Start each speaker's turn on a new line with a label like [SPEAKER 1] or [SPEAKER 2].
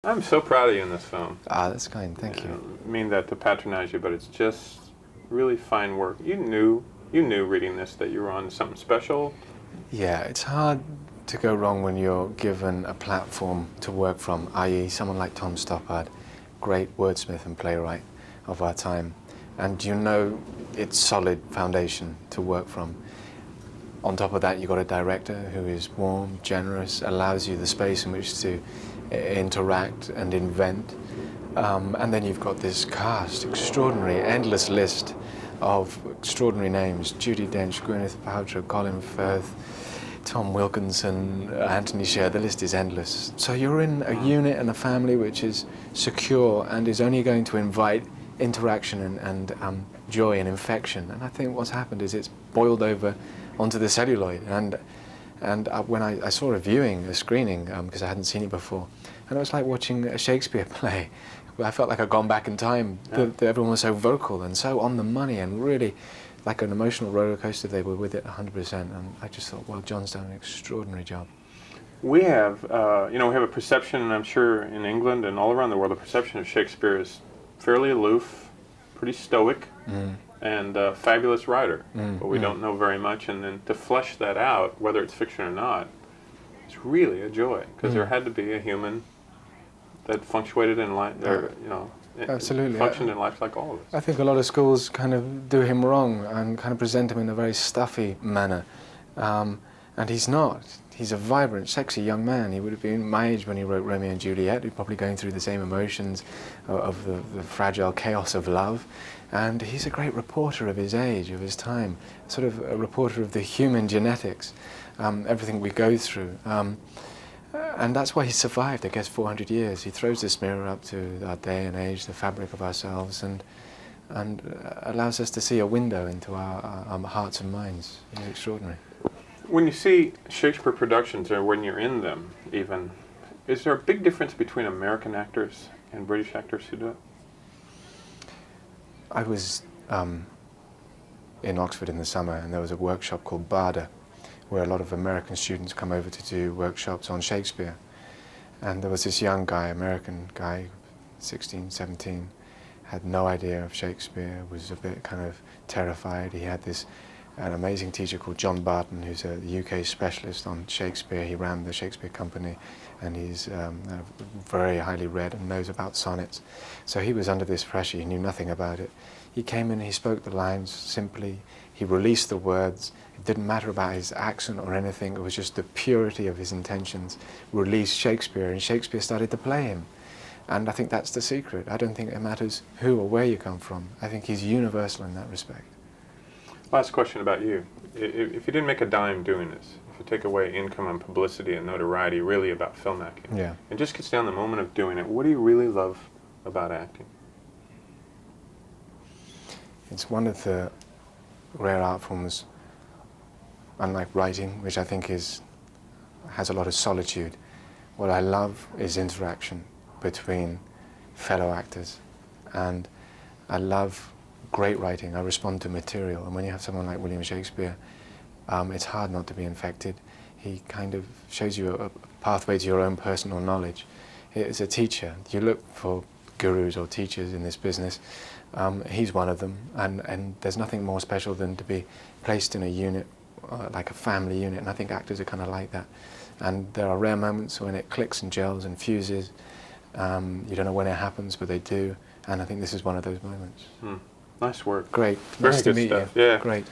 [SPEAKER 1] I'm so proud of you in this film.
[SPEAKER 2] Ah, that's kind. Thank you.
[SPEAKER 1] I don't mean that to patronize you, but it's just really fine work. You knew reading this that you were on something special.
[SPEAKER 2] Yeah, it's hard to go wrong when you're given a platform to work from, i.e. someone like Tom Stoppard, great wordsmith and playwright of our time. And you know it's solid foundation to work from. On top of that, you've got a director who is warm, generous, allows you the space in which to interact and invent. And then you've got this cast, extraordinary, endless list of extraordinary names: Judi Dench, Gwyneth Paltrow, Colin Firth, Tom Wilkinson, Anthony Sher. The list is endless. So you're in a unit and a family which is secure and is only going to invite interaction and joy and infection. And I think what's happened is it's boiled over onto the celluloid. And when I saw a screening, because I hadn't seen it before, and it was like watching a Shakespeare play. I felt like I'd gone back in time.
[SPEAKER 1] Yeah.
[SPEAKER 2] Everyone was so vocal and so on the money and really like an emotional roller coaster. They were with it 100%. And I just thought, well, John's done an extraordinary job.
[SPEAKER 1] We have, we have a perception, and I'm sure in England and all around the world, the perception of Shakespeare is fairly aloof, pretty stoic, and a fabulous writer. But we don't know very much, and then to flesh that out, whether it's fiction or not, it's really a joy, because there had to be a human that functionated in life, or,
[SPEAKER 2] Absolutely.
[SPEAKER 1] functioned in life like all of us.
[SPEAKER 2] I think a lot of schools kind of do him wrong and kind of present him in a very stuffy manner. And he's not. He's a vibrant, sexy young man. He would have been my age when he wrote Romeo and Juliet. He's probably going through the same emotions of the fragile chaos of love. And he's a great reporter of his age, of his time, sort of a reporter of the human genetics, everything we go through. And that's why he survived, I guess, 400 years. He throws this mirror up to our day and age, the fabric of ourselves, and allows us to see a window into our hearts and minds. It's extraordinary.
[SPEAKER 1] When you see Shakespeare productions, or when you're in them even, is there a big difference between American actors and British actors who do it?
[SPEAKER 2] I was in Oxford in the summer, and there was a workshop called BARDA, where a lot of American students come over to do workshops on Shakespeare. And there was this young guy, American guy, 16, 17, had no idea of Shakespeare, was a bit kind of terrified. He had an amazing teacher called John Barton, who's a UK specialist on Shakespeare. He ran the Shakespeare Company, and he's very highly read and knows about sonnets. So he was under this pressure. He knew nothing about it. He came in, he spoke the lines simply, he released the words. It didn't matter about his accent or anything. It was just the purity of his intentions. Released Shakespeare, and Shakespeare started to play him. And I think that's the secret. I don't think it matters who or where you come from. I think he's universal in that respect.
[SPEAKER 1] Last question about you. If you didn't make a dime doing this, if you take away income and publicity and notoriety really about filmmaking,
[SPEAKER 2] Yeah.
[SPEAKER 1] and just gets down the moment of doing it, what do you really love about acting?
[SPEAKER 2] It's one of the rare art forms, unlike writing, which I think has a lot of solitude. What I love is interaction between fellow actors, and I love great writing. I respond to material, and when you have someone like William Shakespeare, it's hard not to be infected. He kind of shows you a pathway to your own personal knowledge. As a teacher, you look for gurus or teachers in this business. He's one of them, and there's nothing more special than to be placed in a unit, like a family unit, and I think actors are kind of like that. And there are rare moments when it clicks and gels and fuses. You don't know when it happens, but they do, and I think this is one of those moments.
[SPEAKER 1] Nice work.
[SPEAKER 2] Great.
[SPEAKER 1] Very
[SPEAKER 2] Nice to
[SPEAKER 1] good
[SPEAKER 2] meet
[SPEAKER 1] stuff.
[SPEAKER 2] you.
[SPEAKER 1] Yeah.
[SPEAKER 2] Great.